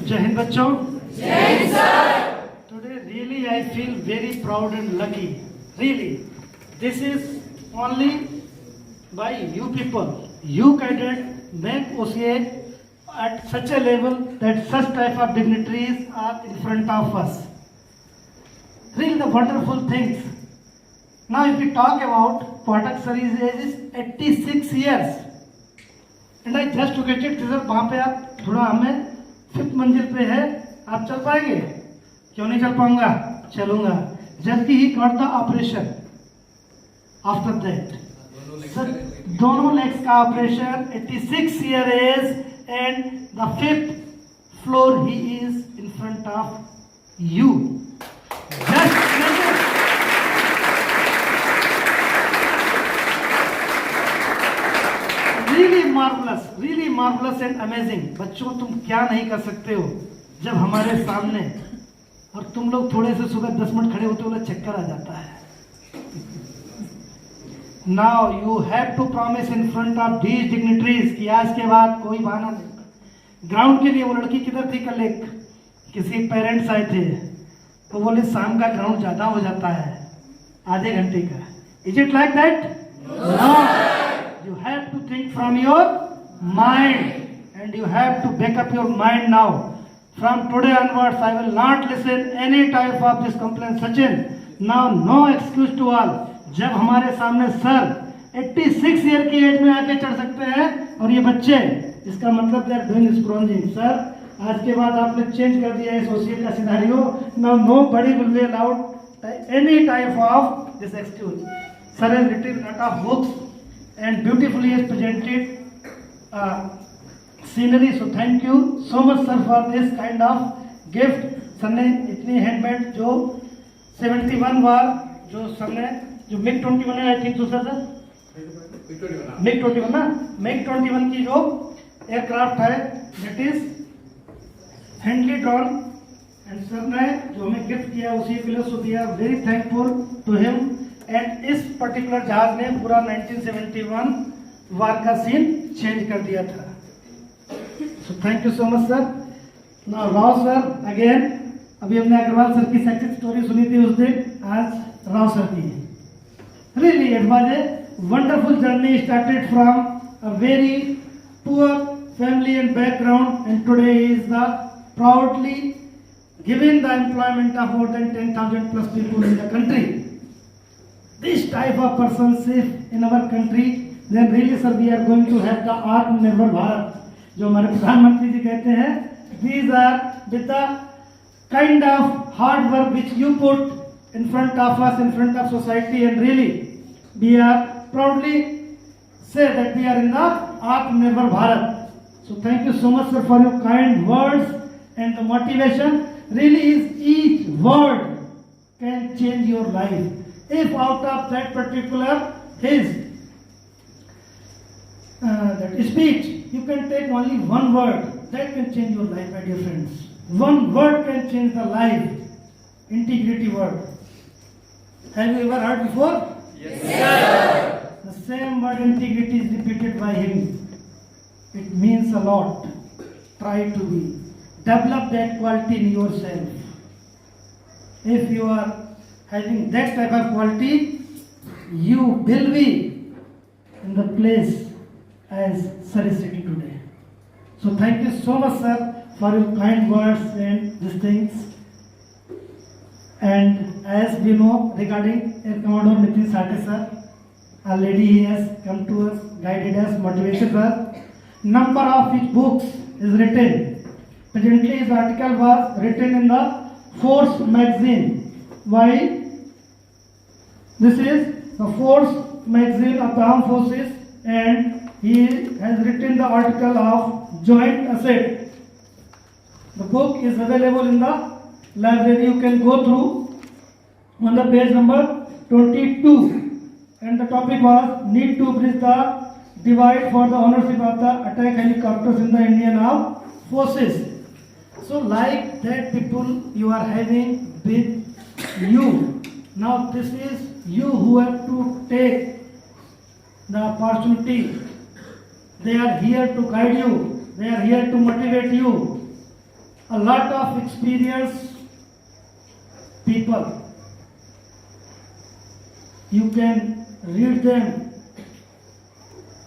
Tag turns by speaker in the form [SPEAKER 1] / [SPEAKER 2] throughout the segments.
[SPEAKER 1] Jai Hind bachcho.
[SPEAKER 2] Jai Hind, sir.
[SPEAKER 1] Today really I feel very proud and lucky. Really. This is only by you people. You cadet make OCA at such a level that such type of dignitaries are in front of us. Really the wonderful things. Now if we talk about Pathak sir, his age is 86 years. And I just took a check, sir वहाँ पे आप थोड़ा हमें 5th मंजिल पे है, आप चल पाएंगे? क्यों नहीं चल पाऊंगा? चलूंगा. जबकि ही got the operation. After that, sir दोनों legs का operation, 86 year age, and the 5th floor he is in front of you. Just imagine. really marvelous and amazing. बच्चों तुम क्या नहीं कर सकते हो जब हमारे सामने, और तुम लोग थोड़े से सुबह 10 मिनट खड़े होते हो चक्कर आ जाता है. Now you have to promise in front of these dignitaries कि आज के बाद कोई बहाना नहीं. ग्राउंड के लिए वो लड़की किधर थी कल, एक किसी पेरेंट्स आए थे तो बोले शाम का ग्राउंड ज्यादा हो जाता है, आधे घंटे का. Is it like that? No. You have to think from your mind, and you have to back up your mind now. From today onwards, I will not listen any type of this complaint. Sachin, now no excuse to all. जब हमारे सामने sir 86 year की as में आके चढ़ सकते हैं और ये बच्चे, इसका मतलब they are doing sponging. Sir आज के बाद आपने चेंज कर दिया है सोशल का scenario. Now nobody will be allowed any type of this excuse. Sir has written a lot of books and beautifully has presented scenery. So thank you so much sir for this kind of gift. Sir ने इतनी handmade जो 71 बार जो sir ने जो MiG 21 है, I think दूसरा sir MiG 21 ना, MiG 21 की जो एयरक्राफ्ट है that is handly drawn, and sir ने जो हमें गिफ्ट किया उसी फिलोसफी दिया. Very thankful to him. And इस पर्टिकुलर जहाज ने पूरा 1971 वार का सीन चेंज कर दिया था. So thank you so much sir. Now Rao sir again. अभी हमने अग्रवाल सर की सक्सेस स्टोरी सुनी थी उस दिन, आज राव सर की. Really it was a wonderful journey. Started from a very poor family and background, and today is the proudly giving the employment of more than 10,000 plus people in the country. This type of persons if in our country, then really sir we are going to have the Atmanirbhar Bharat. जो हमारे प्रधानमंत्री जी कहते हैं, these are with the kind of hard work which you put in front of us, in front of society, and really we are proudly say that we are in the Atmanirbhar Bharat. So thank you so much sir for your kind words and the motivation. Really is each word can change your life. If out of that particular his that speech you can take only one word, that can change your life, my dear friends. One word can change the life. Integrity word. Have you ever heard before?
[SPEAKER 2] Yes, sir.
[SPEAKER 1] The same word integrity is repeated by him. It means a lot. Try to be. Develop that quality in yourself. If you are having that type of quality, you will be in the place as Sir is sitting today. So thank you so much sir for your kind words and these things. And as we know regarding Air Commodore Nitin Sathe sir, already he has come to us, guided us, motivated us. Number of his books is written. Presently his article was written in the Force magazine. Why? This is the Force magazine of the Armed Forces, and he has written the article of Joint Asset. The book is available in the library. You can go through on the page number 22, and the topic was need to bridge the divide for the ownership of the attack helicopters in the Indian Armed Forces. So like that people you are having with you. Now this is you who have to take the opportunity. They are here to guide you. They are here to motivate you. a lot of experienced people. You can read them.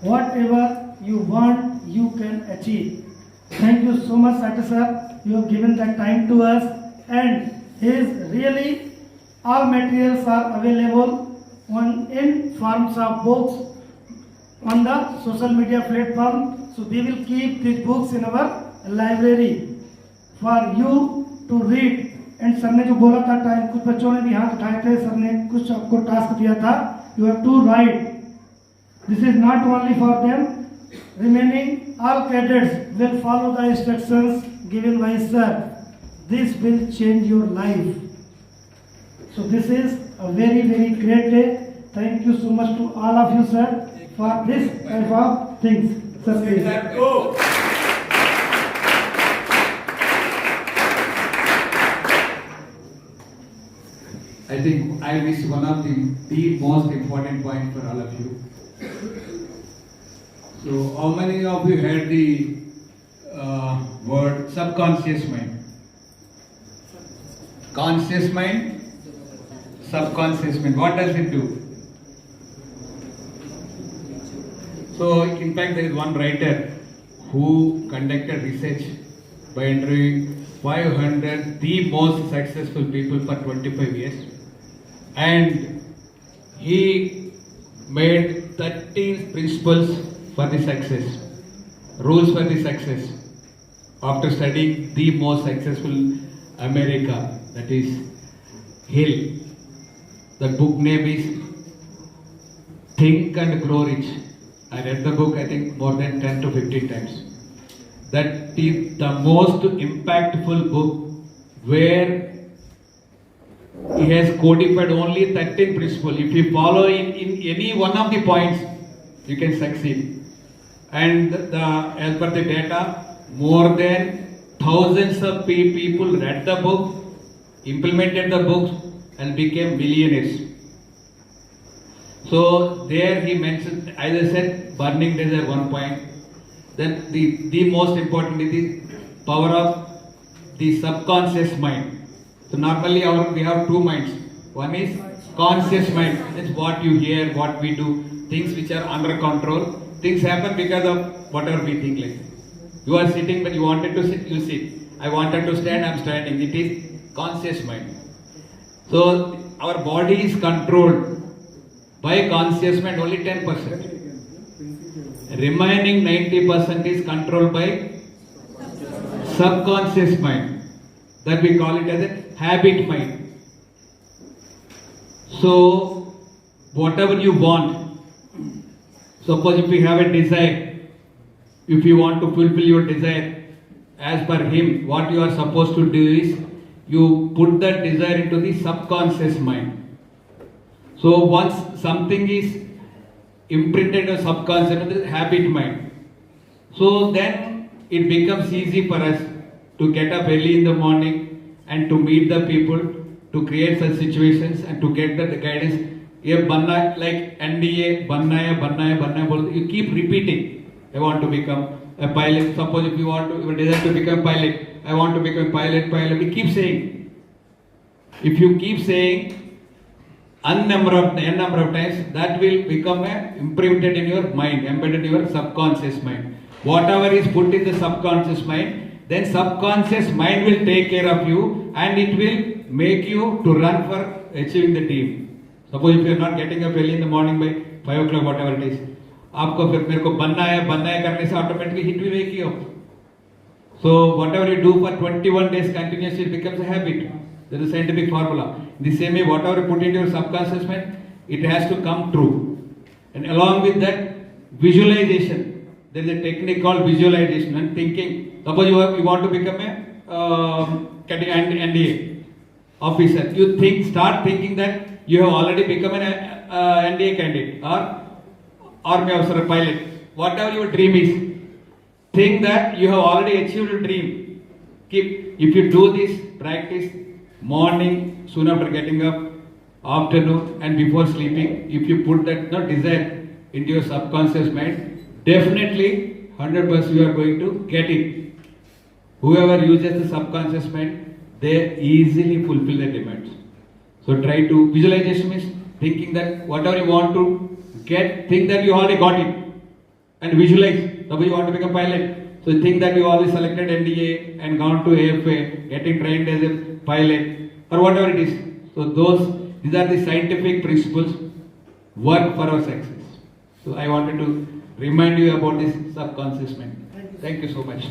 [SPEAKER 1] Whatever you want, you can achieve. Thank you so much, Sati sir. You have given that time to us, and his really all materials are available in forms of books on the social media platform. So we will keep these books in our library for you to read. And sir ने जो बोला था time, कुछ बच्चों ने भी हाथ उठाए थे, सर ने कुछ आपको टास्क दिया था, you have to write. This is not only for them, remaining all cadets will follow the instructions given by sir. This will change your life. So this is a very very great day. Thank you so much to all of you sir for this type of things. Sir
[SPEAKER 3] I think I missed one of the most important point for all of you. So, how many of you heard the word subconscious mind? Conscious mind, subconscious mind. What does it do? So, in fact, there is one writer who conducted research by interviewing 500 the most successful people for 25 years. And he made 13 principles for the success, rules for the success, after studying the most successful America, that is Hill. The book name is Think and Grow Rich. I read the book I think more than 10 to 15 times. That is the most impactful book where he has codified only 13 principles. If you follow in any one of the points, you can succeed. And as per the data, more than thousands of people read the book, implemented the books, and became millionaires. So there he mentioned, as I said, burning desire, one point. Then the most important is the power of the subconscious mind. So normally we have two minds. One is conscious mind. That's what you hear, what we do, things which are under control. Things happen because of whatever we think. Like you are sitting, but you wanted to sit, you sit. I wanted to stand, I'm standing. It is conscious mind. So our body is controlled by conscious mind only 10%. Remaining 90% is controlled by subconscious mind. That we call it as a habit mind. So, whatever you want, suppose if you have a desire, if you want to fulfill your desire, as per him, what you are supposed to do is, you put that desire into the subconscious mind. So, once something is imprinted in subconscious, the habit mind. So, then it becomes easy for us to get up early in the morning and to meet the people, to create such situations and to get the guidance. Ye banna, like NDA, banna, you keep repeating. I want to become a pilot. Suppose if you want to, you desire to become a pilot, I want to become a pilot. You keep saying. If you keep saying n number of times, that will become imprinted in your mind, embedded in your subconscious mind. Whatever is put in the subconscious mind, then subconscious mind will take care of you and it will make you to run for achieving the dream. Suppose if you are not getting up early in the morning by 5 o'clock, whatever it is, आपको फिर मेरे को बनना है करने से automatically it will wake you up. So whatever you do for 21 days continuously, it becomes a habit. There is a scientific formula. In the same way, whatever you put into your subconscious mind, it has to come true. And along with that, visualization. There is a technique called visualization and thinking. Suppose you want to become a NDA officer. You start thinking that you have already become an NDA candidate or army officer, pilot. Whatever your dream is, think that you have already achieved your dream. If you do this practice morning, soon after getting up, afternoon and before sleeping, if you put that desire into your subconscious mind, definitely 100% you are going to get it. whoever uses the subconscious mind, they easily fulfill their demands. So try to visualization means thinking that whatever you want to get, think that you already got it, and visualize. Suppose you want to become pilot, so think that you already selected NDA and gone to AFA, getting trained as a pilot or whatever it is. So these are the scientific principles work for our success. So I wanted to remind you about this subconscious mind. Thank you so much.